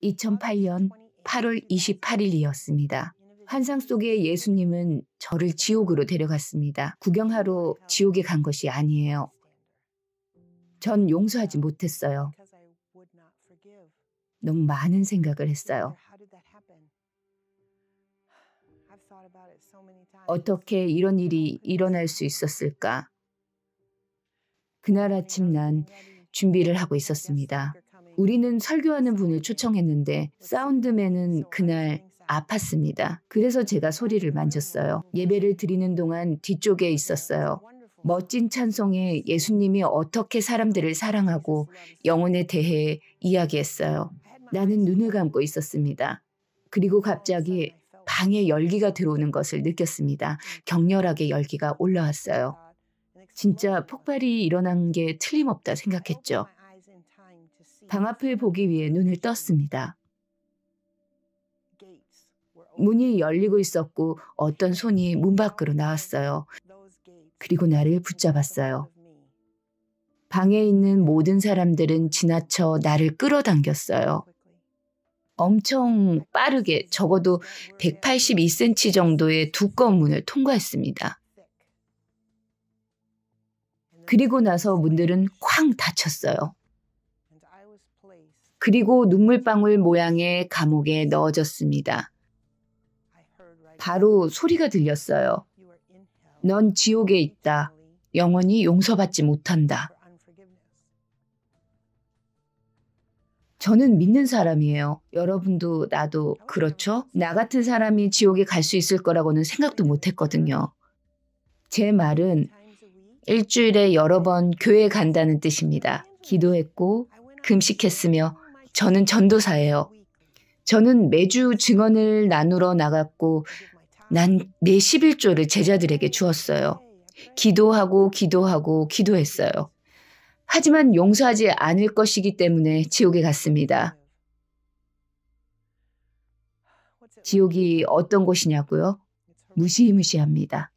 2008년 8월 28일이었습니다. 환상 속의 예수님은 저를 지옥으로 데려갔습니다. 구경하러 지옥에 간 것이 아니에요. 전 용서하지 못했어요. 너무 많은 생각을 했어요. 어떻게 이런 일이 일어날 수 있었을까? 그날 아침 난 준비를 하고 있었습니다. 우리는 설교하는 분을 초청했는데 사운드맨은 그날 아팠습니다. 그래서 제가 소리를 만졌어요. 예배를 드리는 동안 뒤쪽에 있었어요. 멋진 찬송에 예수님이 어떻게 사람들을 사랑하고 영혼에 대해 이야기했어요. 나는 눈을 감고 있었습니다. 그리고 갑자기 방에 열기가 들어오는 것을 느꼈습니다. 격렬하게 열기가 올라왔어요. 진짜 폭발이 일어난 게 틀림없다 생각했죠. 방 앞을 보기 위해 눈을 떴습니다. 문이 열리고 있었고 어떤 손이 문 밖으로 나왔어요. 그리고 나를 붙잡았어요. 방에 있는 모든 사람들은 지나쳐 나를 끌어당겼어요. 엄청 빠르게 적어도 182cm 정도의 두꺼운 문을 통과했습니다. 그리고 나서 문들은 쾅 닫혔어요. 그리고 눈물방울 모양의 감옥에 넣어졌습니다. 바로 소리가 들렸어요. 넌 지옥에 있다. 영원히 용서받지 못한다. 저는 믿는 사람이에요. 여러분도 나도 그렇죠? 나 같은 사람이 지옥에 갈 수 있을 거라고는 생각도 못했거든요. 제 말은 일주일에 여러 번 교회에 간다는 뜻입니다. 기도했고 금식했으며 저는 전도사예요. 저는 매주 증언을 나누러 나갔고 난 내 11조를 제자들에게 주었어요. 기도했어요. 하지만 용서하지 않을 것이기 때문에 지옥에 갔습니다. 지옥이 어떤 곳이냐고요? 무시무시합니다.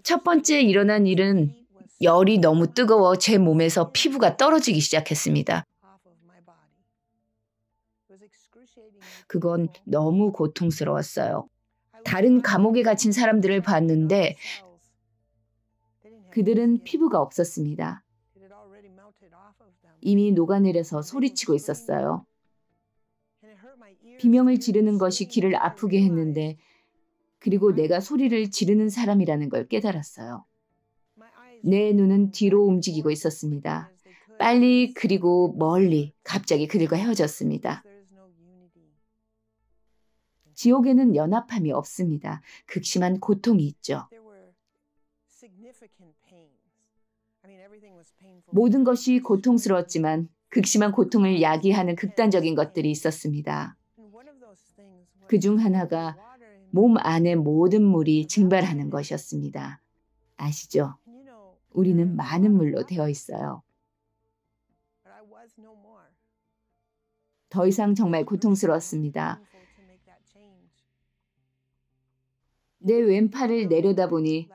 첫 번째 일어난 일은 열이 너무 뜨거워 제 몸에서 피부가 떨어지기 시작했습니다. 그건 너무 고통스러웠어요. 다른 감옥에 갇힌 사람들을 봤는데 그들은 피부가 없었습니다. 이미 녹아내려서 소리치고 있었어요. 비명을 지르는 것이 귀를 아프게 했는데 그리고 내가 소리를 지르는 사람이라는 걸 깨달았어요. 내 눈은 뒤로 움직이고 있었습니다. 빨리 그리고 멀리 갑자기 그들과 헤어졌습니다. 지옥에는 연합함이 없습니다. 극심한 고통이 있죠. 모든 것이 고통스러웠지만 극심한 고통을 야기하는 극단적인 것들이 있었습니다. 그중 하나가 몸 안의 모든 물이 증발하는 것이었습니다. 아시죠? 우리는 많은 물로 되어 있어요. 더 이상 정말 고통스러웠습니다. 내 왼팔을 내려다보니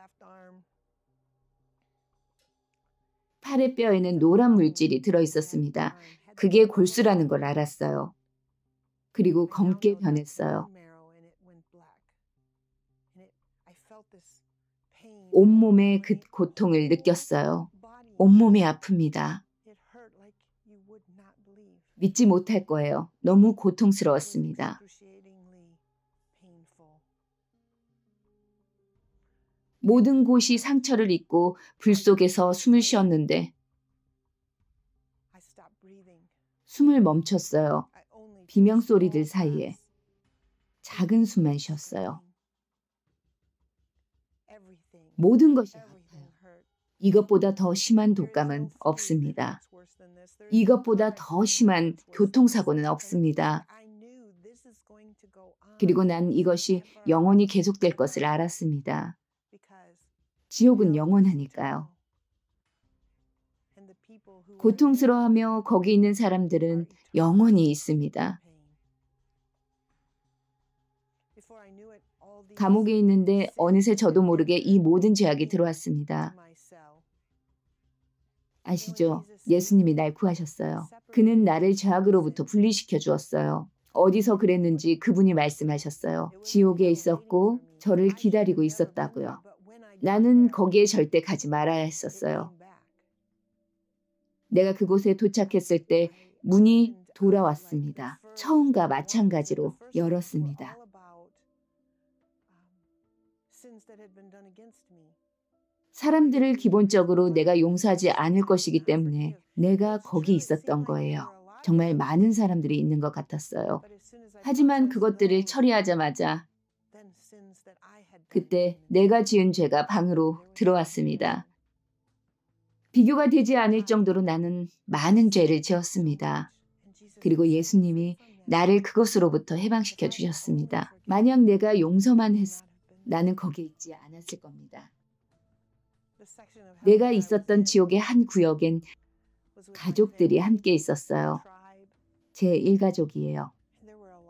팔의 뼈에는 노란 물질이 들어있었습니다. 그게 골수라는 걸 알았어요. 그리고 검게 변했어요. 온몸의 그 고통을 느꼈어요. 온몸이 아픕니다. 믿지 못할 거예요. 너무 고통스러웠습니다. 모든 곳이 상처를 입고 불 속에서 숨을 쉬었는데 숨을 멈췄어요. 비명소리들 사이에 작은 숨만 쉬었어요. 모든 것이 아파요. 이것보다 더 심한 독감은 없습니다. 이것보다 더 심한 교통사고는 없습니다. 그리고 난 이것이 영원히 계속될 것을 알았습니다. 지옥은 영원하니까요. 고통스러워하며 거기 있는 사람들은 영원히 있습니다. 감옥에 있는데 어느새 저도 모르게 이 모든 죄악이 들어왔습니다. 아시죠? 예수님이 날 구하셨어요. 그는 나를 죄악으로부터 분리시켜 주었어요. 어디서 그랬는지 그분이 말씀하셨어요. 지옥에 있었고 저를 기다리고 있었다고요. 나는 거기에 절대 가지 말아야 했었어요. 내가 그곳에 도착했을 때 문이 돌아왔습니다. 처음과 마찬가지로 열었습니다. 사람들을 기본적으로 내가 용서하지 않을 것이기 때문에 내가 거기 있었던 거예요. 정말 많은 사람들이 있는 것 같았어요. 하지만 그것들을 처리하자마자 그때 내가 지은 죄가 방으로 들어왔습니다. 비교가 되지 않을 정도로 나는 많은 죄를 지었습니다. 그리고 예수님이 나를 그것으로부터 해방시켜 주셨습니다. 만약 내가 용서만 했으면 나는 거기에 있지 않았을 겁니다. 내가 있었던 지옥의 한 구역엔 가족들이 함께 있었어요. 제 일가족이에요.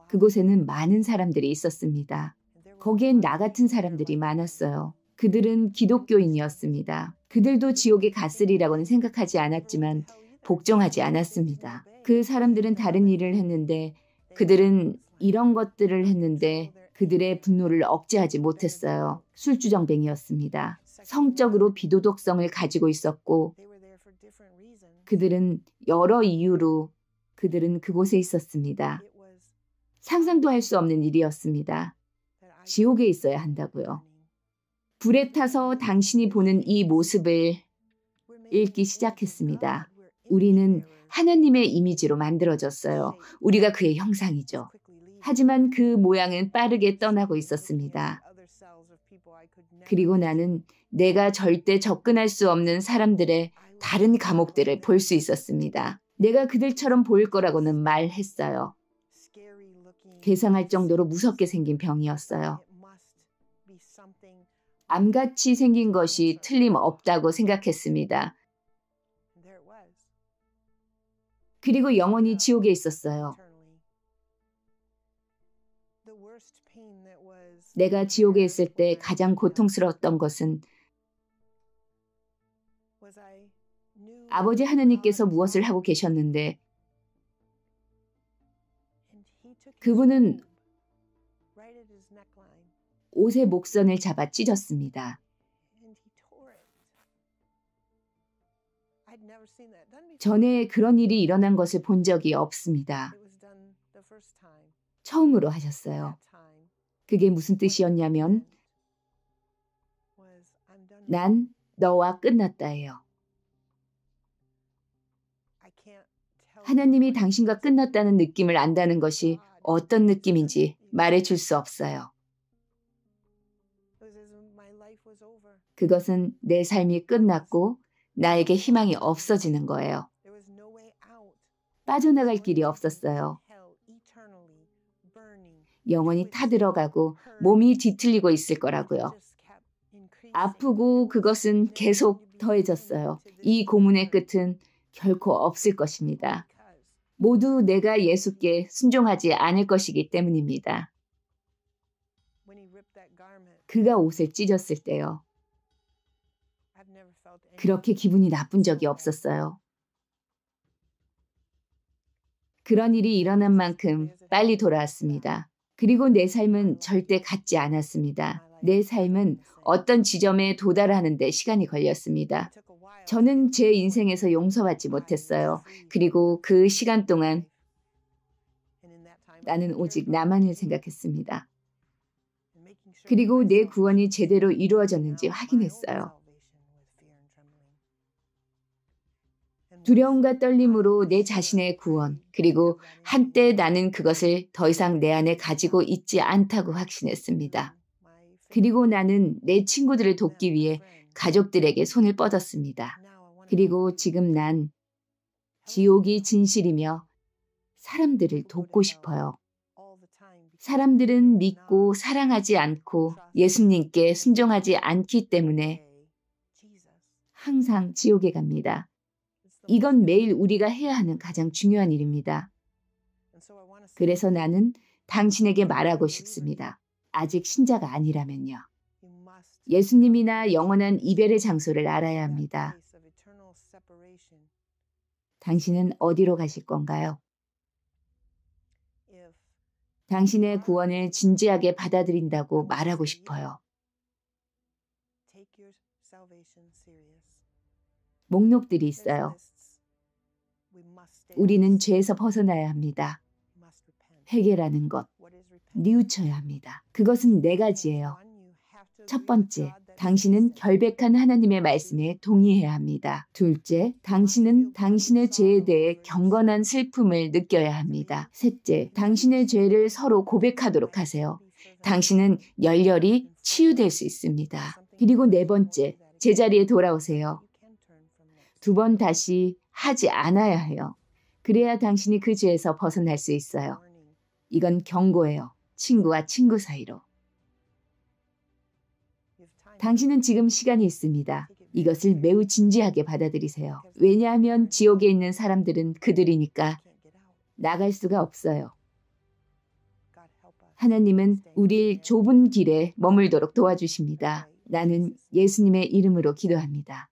그곳에는 많은 사람들이 있었습니다. 거기엔 나 같은 사람들이 많았어요. 그들은 기독교인이었습니다. 그들도 지옥에 갔으리라고는 생각하지 않았지만 복종하지 않았습니다. 그 사람들은 다른 일을 했는데 그들은 이런 것들을 했는데 그들의 분노를 억제하지 못했어요. 술주정뱅이였습니다. 성적으로 비도덕성을 가지고 있었고 그들은 여러 이유로 그들은 그곳에 있었습니다. 상상도 할 수 없는 일이었습니다. 지옥에 있어야 한다고요. 불에 타서 당신이 보는 이 모습을 읽기 시작했습니다. 우리는 하나님의 이미지로 만들어졌어요. 우리가 그의 형상이죠. 하지만 그 모양은 빠르게 떠나고 있었습니다. 그리고 나는 내가 절대 접근할 수 없는 사람들의 다른 감옥들을 볼 수 있었습니다. 내가 그들처럼 보일 거라고는 말했어요. 괴상할 정도로 무섭게 생긴 병이었어요. 암같이 생긴 것이 틀림없다고 생각했습니다. 그리고 영원히 지옥에 있었어요. 내가 지옥에 있을 때 가장 고통스러웠던 것은 아버지 하나님께서 무엇을 하고 계셨는데 그분은 옷의 목선을 잡아 찢었습니다. 전에 그런 일이 일어난 것을 본 적이 없습니다. 처음으로 하셨어요. 그게 무슨 뜻이었냐면 난 너와 끝났다예요. 하나님이 당신과 끝났다는 느낌을 안다는 것이 어떤 느낌인지 말해줄 수 없어요. 그것은 내 삶이 끝났고 나에게 희망이 없어지는 거예요. 빠져나갈 길이 없었어요. 영원히 타들어가고 몸이 뒤틀리고 있을 거라고요. 아프고 그것은 계속 더해졌어요. 이 고문의 끝은 결코 없을 것입니다. 모두 내가 예수께 순종하지 않을 것이기 때문입니다. 그가 옷을 찢었을 때요. 그렇게 기분이 나쁜 적이 없었어요. 그런 일이 일어난 만큼 빨리 돌아왔습니다. 그리고 내 삶은 절대 같지 않았습니다. 내 삶은 어떤 지점에 도달하는 데 시간이 걸렸습니다. 저는 제 인생에서 용서받지 못했어요. 그리고 그 시간 동안 나는 오직 나만을 생각했습니다. 그리고 내 구원이 제대로 이루어졌는지 확인했어요. 두려움과 떨림으로 내 자신의 구원, 그리고 한때 나는 그것을 더 이상 내 안에 가지고 있지 않다고 확신했습니다. 그리고 나는 내 친구들을 돕기 위해 가족들에게 손을 뻗었습니다. 그리고 지금 난 지옥이 진실이며 사람들을 돕고 싶어요. 사람들은 믿고 사랑하지 않고 예수님께 순종하지 않기 때문에 항상 지옥에 갑니다. 이건 매일 우리가 해야 하는 가장 중요한 일입니다. 그래서 나는 당신에게 말하고 싶습니다. 아직 신자가 아니라면요. 예수님이나 영원한 이별의 장소를 알아야 합니다. 당신은 어디로 가실 건가요? 당신의 구원을 진지하게 받아들인다고 말하고 싶어요. 목록들이 있어요. 우리는 죄에서 벗어나야 합니다. 회개라는 것, 뉘우쳐야 합니다. 그것은 네 가지예요. 첫 번째, 당신은 결백한 하나님의 말씀에 동의해야 합니다. 둘째, 당신은 당신의 죄에 대해 경건한 슬픔을 느껴야 합니다. 셋째, 당신의 죄를 서로 고백하도록 하세요. 당신은 열렬히 치유될 수 있습니다. 그리고 네 번째, 제자리에 돌아오세요. 두 번 다시 하지 않아야 해요. 그래야 당신이 그 죄에서 벗어날 수 있어요. 이건 경고예요. 친구와 친구 사이로. 당신은 지금 시간이 있습니다. 이것을 매우 진지하게 받아들이세요. 왜냐하면 지옥에 있는 사람들은 그들이니까 나갈 수가 없어요. 하나님은 우리를 좁은 길에 머물도록 도와주십니다. 나는 예수님의 이름으로 기도합니다.